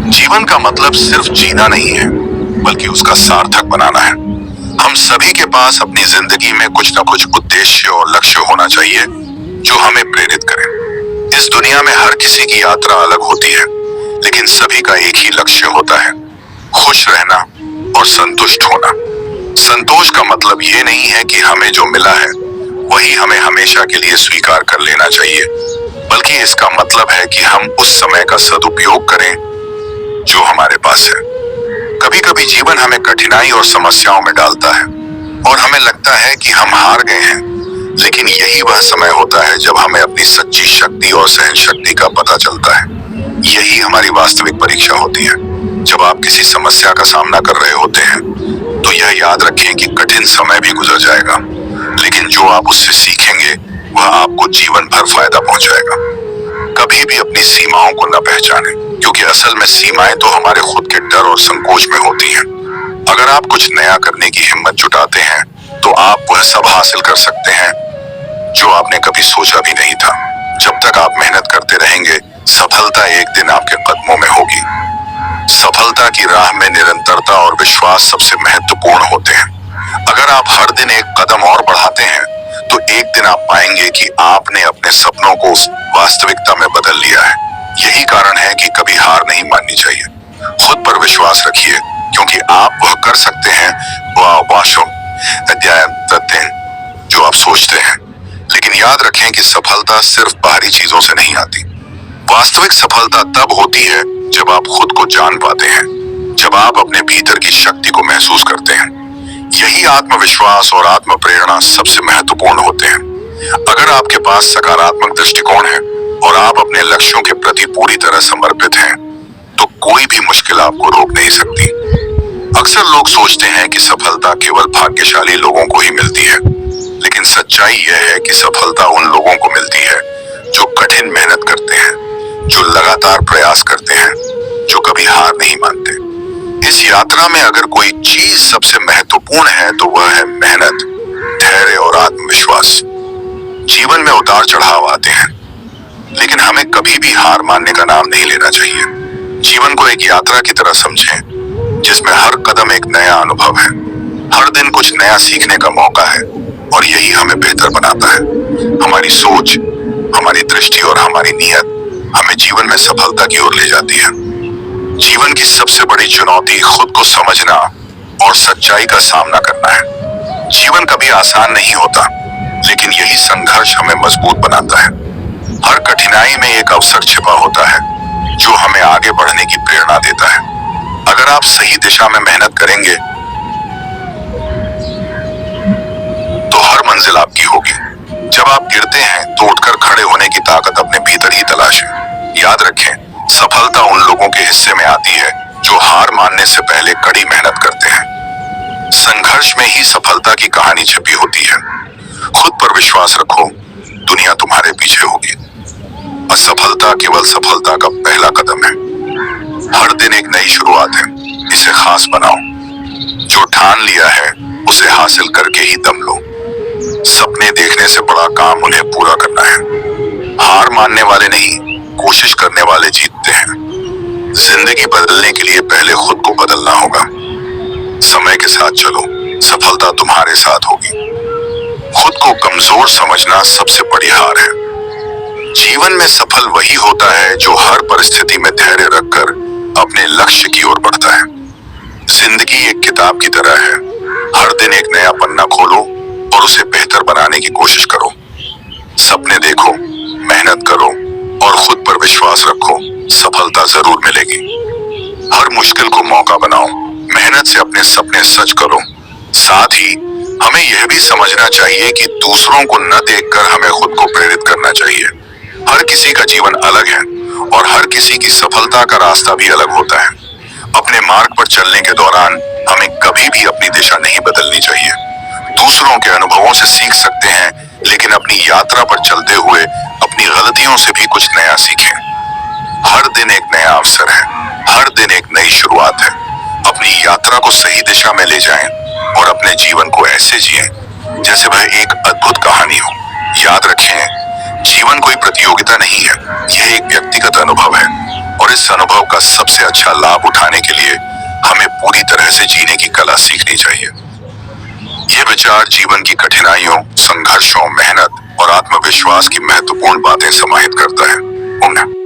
जीवन का मतलब सिर्फ जीना नहीं है, बल्कि उसका सार्थक बनाना है। हम सभी के पास अपनी जिंदगी में कुछ न कुछ उद्देश्य और लक्ष्य होना चाहिए जो हमें प्रेरित करे। इस दुनिया में हर किसी की यात्रा अलग होती है, लेकिन सभी का एक ही लक्ष्य होता है, खुश रहना और संतुष्ट होना। संतोष का मतलब ये नहीं है कि हमें जो मिला है वही हमें हमेशा के लिए स्वीकार कर लेना चाहिए, बल्कि इसका मतलब है कि हम उस समय का सदुपयोग करें जो हमारे पास है। कभी कभी जीवन हमें कठिनाई और समस्याओं में डालता है और हमें लगता है कि हम हार गए हैं, लेकिन यही वह समय होता है जब हमें अपनी सच्ची शक्ति और सहन शक्ति का पता चलता है। यही हमारी वास्तविक परीक्षा होती है। जब आप किसी समस्या का सामना कर रहे होते हैं तो यह याद रखें कि कठिन समय भी गुजर जाएगा, लेकिन जो आप उससे सीखेंगे वह आपको जीवन भर फायदा पहुंचाएगा। कभी भी अपनी सीमाओं को न पहचानें, क्योंकि असल में सीमाएं तो हमारे खुद के डर और संकोच में होती हैं। अगर आप कुछ नया करने की हिम्मत जुटाते हैं तो आप वह सब हासिल कर सकते हैं जो आपने कभी सोचा भी नहीं था। जब तक आप मेहनत करते रहेंगे, सफलता एक दिन आपके कदमों में होगी। सफलता की राह में निरंतरता और विश्वास सबसे महत्वपूर्ण होते हैं। अगर आप हर दिन एक कदम और बढ़ाते हैं तो एक दिन आप पाएंगे कि आपने अपने सपनों को वास्तविकता में बदल लिया है। यही कारण है कि कभी हार नहीं माननी चाहिए। खुद पर विश्वास रखिए, क्योंकि आप वह कर सकते हैं जो आप सोचते हैं। लेकिन याद रखें कि सफलता सिर्फ बाहरी चीजों से नहीं आती। वास्तविक सफलता तब होती है जब आप खुद को जान पाते हैं, जब आप अपने भीतर की शक्ति को महसूस करते हैं। यही आत्मविश्वास और आत्म प्रेरणा सबसे महत्वपूर्ण होते हैं। अगर आपके पास सकारात्मक दृष्टिकोण है और आप अपने लक्ष्यों के प्रति पूरी तरह समर्पित हैं, तो कोई भी मुश्किल आपको रोक नहीं सकती। अक्सर लोग सोचते हैं कि सफलता केवल भाग्यशाली लोगों को ही मिलती है, लेकिन सच्चाई यह है कि सफलता उन लोगों को मिलती है जो कठिन मेहनत करते हैं, जो लगातार प्रयास करते हैं, जो कभी हार नहीं मानते। इस यात्रा में अगर कोई चीज सबसे महत्वपूर्ण है तो वह है मेहनत, धैर्य और आत्मविश्वास। जीवन में उतार चढ़ाव आते हैं, लेकिन हमें कभी भी हार मानने का नाम नहीं लेना चाहिए। जीवन को एक यात्रा की तरह समझें, जिसमें हर कदम एक नया अनुभव है। हर दिन कुछ नया सीखने का मौका है और यही हमें बेहतर बनाता है। हमारी सोच, हमारी दृष्टि और हमारी नीयत हमें जीवन में सफलता की ओर ले जाती है। जीवन की सबसे बड़ी चुनौती खुद को समझना और सच्चाई का सामना करना है। जीवन कभी आसान नहीं होता, लेकिन यही संघर्ष हमें मजबूत बनाता है। हर कठिनाई में एक अवसर छिपा होता है जो हमें आगे बढ़ने की प्रेरणा देता है। अगर आप सही दिशा में मेहनत करेंगे तो हर मंजिल आपकी होगी। जब आप गिरते हैं तो उठकर खड़े होने की ताकत अपने भीतर ही तलाशें। याद रखें, सफलता उन लोगों के हिस्से में आती है जो हार मानने से पहले कड़ी मेहनत करते हैं। संघर्ष में ही सफलता की कहानी छिपी होती है। खुद पर विश्वास रखो, दुनिया तुम्हारे पीछे होगी। असफलता केवल सफलता का पहला कदम है। हर दिन एक नई शुरुआत है, इसे खास बनाओ। जो ठान लिया है उसे हासिल करके ही दम लो। सपने देखने से बड़ा काम उन्हें पूरा करना है। हार मानने वाले नहीं, कोशिश करने वाले जीतते हैं। जिंदगी बदलने के लिए पहले खुद को बदलना होगा। समय के साथ चलो, सफलता तुम्हारे साथ होगी। खुद को कमजोर समझना सबसे बड़ी हार है। जीवन में सफल वही होता है जो हर परिस्थिति में धैर्य रखकर अपने लक्ष्य की ओर बढ़ता है। जिंदगी एक किताब की तरह है। हर दिन एक नया पन्ना खोलो और उसे बेहतर बनाने की कोशिश करो। सपने देखो, मेहनत करो और खुद पर विश्वास रखो, सफलता जरूर मिलेगी। हर मुश्किल को मौका बनाओ, मेहनत से अपने सपने सच करो। साथ ही हमें यह भी समझना चाहिए कि दूसरों को न देखकर हमें खुद को प्रेरित करना चाहिए। हर किसी का जीवन अलग है और हर किसी की सफलता का रास्ता भी अलग होता है। अपने मार्ग पर चलने के दौरान हमें कभी भी अपनी दिशा नहीं बदलनी चाहिए। दूसरों के अनुभवों से सीख सकते हैं, लेकिन अपनी यात्रा पर चलते हुए अपनी गलतियों से भी कुछ नया सीखें। हर दिन एक नया अवसर है, हर दिन एक नई शुरुआत है। अपनी यात्रा को सही दिशा में ले जाएं और अपने जीवन को ऐसे जिएं जैसे वह एक अद्भुत कहानी हो। याद रखें, जीवन कोई प्रतियोगिता नहीं है, यह एक व्यक्तिगत अनुभव है। और इस अनुभव का सबसे अच्छा लाभ उठाने के लिए हमें पूरी तरह से जीने की कला सीखनी चाहिए। ये विचार जीवन की कठिनाइयों, संघर्षों, मेहनत और आत्मविश्वास की महत्वपूर्ण बातें समाहित करता है।